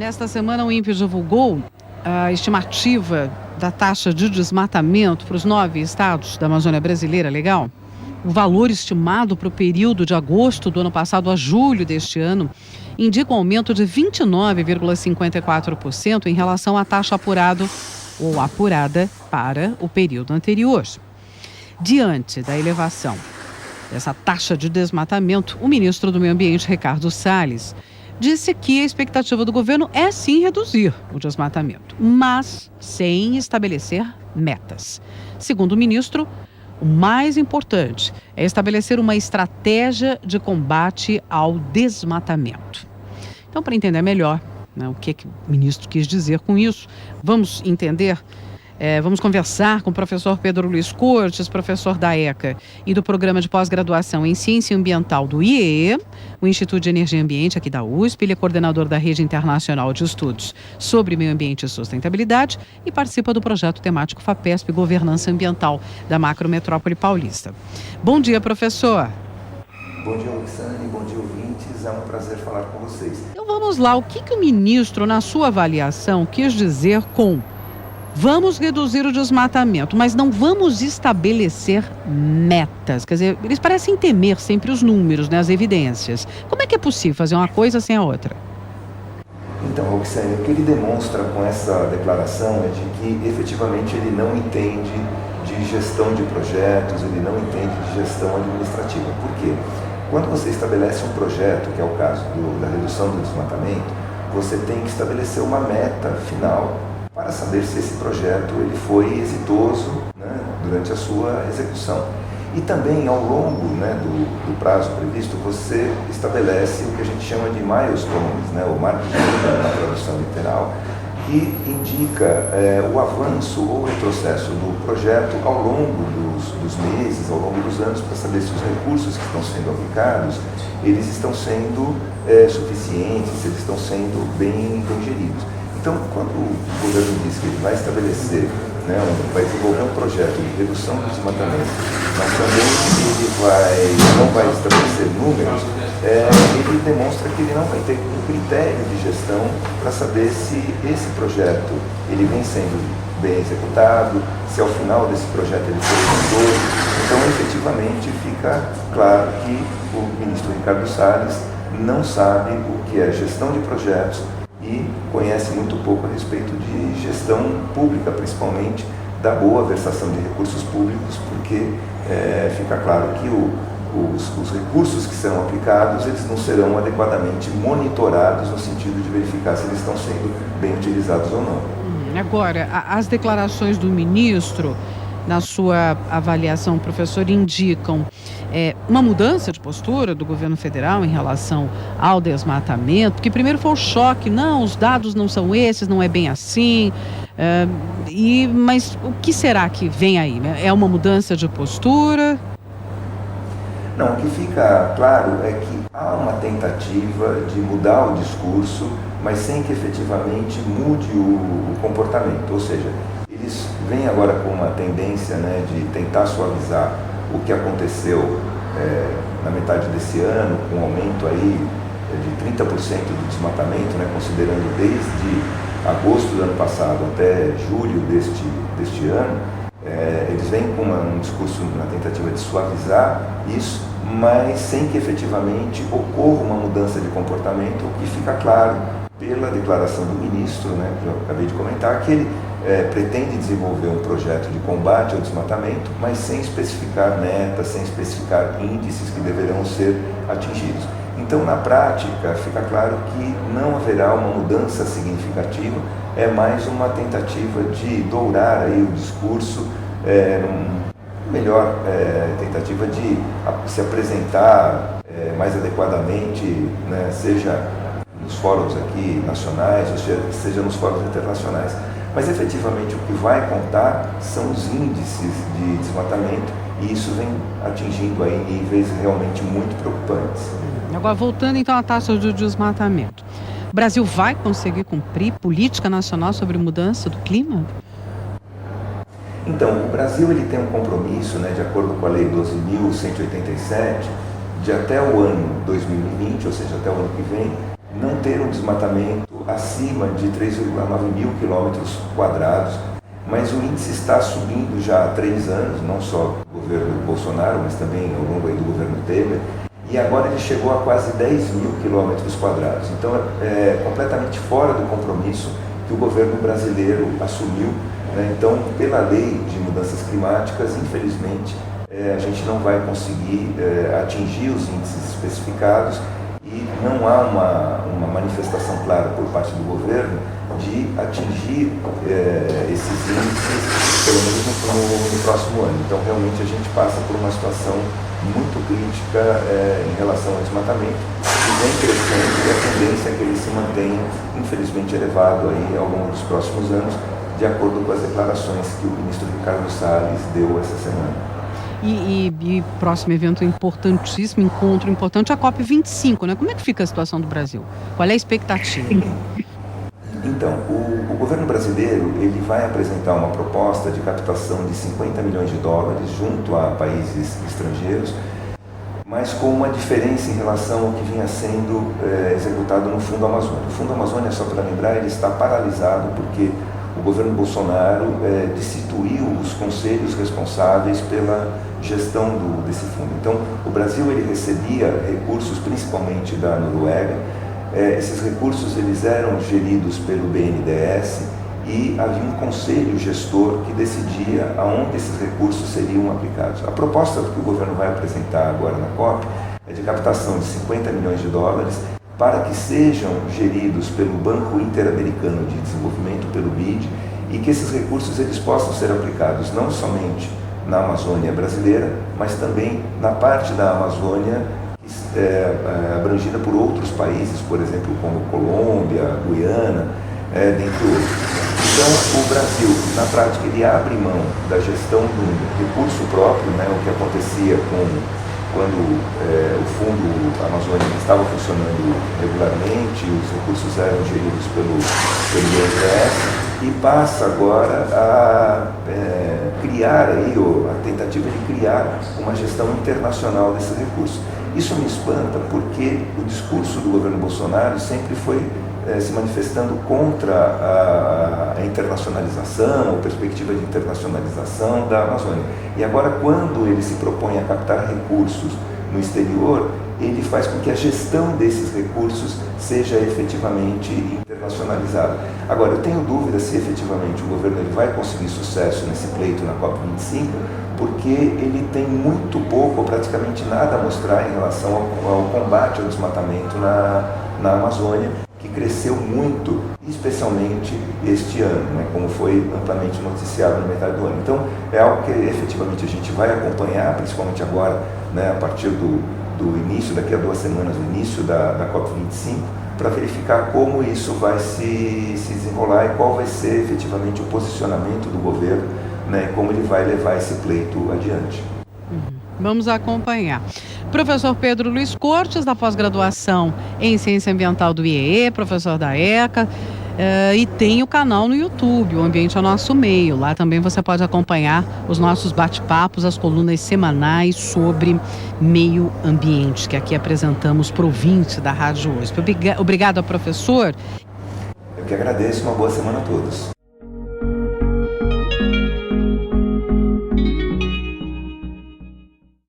Esta semana o INPE divulgou a estimativa da taxa de desmatamento para os 9 estados da Amazônia brasileira, legal? O valor estimado para o período de agosto do ano passado a julho deste ano indica um aumento de 29,54% em relação à taxa apurada para o período anterior. Diante da elevação dessa taxa de desmatamento, o ministro do Meio Ambiente, Ricardo Salles, disse que a expectativa do governo é sim reduzir o desmatamento, mas sem estabelecer metas. Segundo o ministro, o mais importante é estabelecer uma estratégia de combate ao desmatamento. Então, para entender melhor, o que o ministro quis dizer com isso, vamos conversar com o professor Pedro Luiz Cortes, professor da ECA e do Programa de Pós-Graduação em Ciência Ambiental do IEE, o Instituto de Energia e Ambiente aqui da USP. Ele é coordenador da Rede Internacional de Estudos sobre Meio Ambiente e Sustentabilidade e participa do projeto temático FAPESP Governança Ambiental da Macrometrópole Paulista. Bom dia, professor. Bom dia, Alexandre. Bom dia, ouvintes. É um prazer falar com vocês. Então vamos lá. O que o ministro, na sua avaliação, quis dizer com vamos reduzir o desmatamento, mas não vamos estabelecer metas? Quer dizer, eles parecem temer sempre os números, as evidências. Como é que é possível fazer uma coisa sem a outra? Então, Alexandre, o que ele demonstra com essa declaração é de que efetivamente ele não entende de gestão de projetos, ele não entende de gestão administrativa. Por quê? Quando você estabelece um projeto, que é o caso da redução do desmatamento, você tem que estabelecer uma meta final para saber se esse projeto ele foi exitoso durante a sua execução. E também, ao longo do prazo previsto, você estabelece o que a gente chama de milestones, o marco de meta na tradução literal, que indica o avanço ou retrocesso do projeto ao longo dos meses, ao longo dos anos, para saber se os recursos que estão sendo aplicados, eles estão sendo suficientes, se eles estão sendo bem geridos. Então, quando o governo diz que ele vai estabelecer, vai desenvolver um projeto de redução do desmatamento, mas também ele não vai estabelecer números, ele demonstra que ele não vai ter um critério de gestão para saber se esse projeto ele vem sendo bem executado, se ao final desse projeto ele foi exitoso. Então, efetivamente, fica claro que o ministro Ricardo Salles não sabe o que é gestão de projetos e conhece muito pouco a respeito de gestão pública, principalmente da boa versação de recursos públicos, porque fica claro que os recursos que serão aplicados, eles não serão adequadamente monitorados no sentido de verificar se eles estão sendo bem utilizados ou não. Agora, as declarações do ministro, na sua avaliação, professor, indicam uma mudança de postura do governo federal em relação ao desmatamento, que primeiro foi o choque, não, os dados não são esses, não é bem assim, mas o que será que vem aí? É uma mudança de postura? Não, o que fica claro é que há uma tentativa de mudar o discurso, mas sem que efetivamente mude o comportamento, ou seja, eles vêm agora com uma tendência de tentar suavizar o que aconteceu na metade desse ano, com um aumento aí de 30% do desmatamento, considerando desde agosto do ano passado até julho deste ano. Eles vêm com um discurso na tentativa de suavizar isso, mas sem que efetivamente ocorra uma mudança de comportamento, o que fica claro pela declaração do ministro, que eu acabei de comentar, que ele pretende desenvolver um projeto de combate ao desmatamento, mas sem especificar metas, sem especificar índices que deverão ser atingidos. Então, na prática, fica claro que não haverá uma mudança significativa, é mais uma tentativa de dourar aí o discurso, melhor tentativa de se apresentar mais adequadamente, seja nos fóruns aqui nacionais, ou seja nos fóruns internacionais. Mas efetivamente o que vai contar são os índices de desmatamento, e isso vem atingindo aí níveis realmente muito preocupantes. Agora, voltando então à taxa de desmatamento, o Brasil vai conseguir cumprir política nacional sobre mudança do clima? Então, o Brasil ele tem um compromisso, de acordo com a Lei 12.187, de até o ano 2020, ou seja, até o ano que vem, não ter um desmatamento acima de 3,9 mil quilômetros quadrados, mas o índice está subindo já há 3 anos, não só do governo Bolsonaro, mas também ao longo aí do governo Temer, e agora ele chegou a quase 10 mil quilômetros quadrados. Então é completamente fora do compromisso que o governo brasileiro assumiu, né? Então, pela lei de mudanças climáticas, infelizmente, a gente não vai conseguir atingir os índices especificados e não há uma manifestação clara por parte do governo de atingir esses índices, pelo menos no próximo ano. Então, realmente, a gente passa por uma situação muito crítica em relação ao desmatamento, que vem crescendo e a tendência é que ele se mantenha, infelizmente, elevado aí ao longo dos próximos anos, de acordo com as declarações que o ministro Ricardo Salles deu essa semana. E próximo evento importantíssimo, encontro importante, a COP25, né? Como é que fica a situação do Brasil? Qual é a expectativa? Então, o governo brasileiro ele vai apresentar uma proposta de captação de 50 milhões de dólares junto a países estrangeiros, mas com uma diferença em relação ao que vinha sendo executado no Fundo Amazônia. O Fundo Amazônia, só para lembrar, ele está paralisado porque o governo Bolsonaro destituiu os conselhos responsáveis pela gestão desse fundo. Então, o Brasil ele recebia recursos principalmente da Noruega. Esses recursos eles eram geridos pelo BNDES e havia um conselho gestor que decidia aonde esses recursos seriam aplicados. A proposta que o governo vai apresentar agora na COP é de captação de 50 milhões de dólares para que sejam geridos pelo Banco Interamericano de Desenvolvimento, pelo BID, e que esses recursos eles possam ser aplicados não somente na Amazônia brasileira, mas também na parte da Amazônia abrangida por outros países, por exemplo, como Colômbia, Guiana, dentre outros. Então, o Brasil, na prática, ele abre mão da gestão do recurso próprio, né, o que acontecia quando o Fundo Amazônia estava funcionando regularmente, os recursos eram geridos pelo BNDES, e passa agora a criar aí, a tentativa de criar uma gestão internacional desses recursos. Isso me espanta porque o discurso do governo Bolsonaro sempre foi se manifestando contra a internacionalização, a perspectiva de internacionalização da Amazônia. E agora, quando ele se propõe a captar recursos no exterior, ele faz com que a gestão desses recursos seja efetivamente internacionalizada. Agora, eu tenho dúvida se efetivamente o governo ele vai conseguir sucesso nesse pleito na COP25, porque ele tem muito pouco, ou praticamente nada a mostrar em relação ao combate ao desmatamento na Amazônia, que cresceu muito, especialmente este ano, né, como foi amplamente noticiado na metade do ano. Então, é algo que efetivamente a gente vai acompanhar, principalmente agora, né, a partir do início, daqui a 2 semanas, o início da COP25, para verificar como isso vai se desenrolar e qual vai ser efetivamente o posicionamento do governo, né, como ele vai levar esse pleito adiante. Vamos acompanhar. Professor Pedro Luiz Cortes, da pós-graduação em Ciência Ambiental do IEE, professor da ECA, e tem o canal no YouTube, O Ambiente é o Nosso Meio. Lá também você pode acompanhar os nossos bate-papos, as colunas semanais sobre meio ambiente, que aqui apresentamos para o ouvinte da Rádio USP. Obrigado, professor. Eu que agradeço, uma boa semana a todos.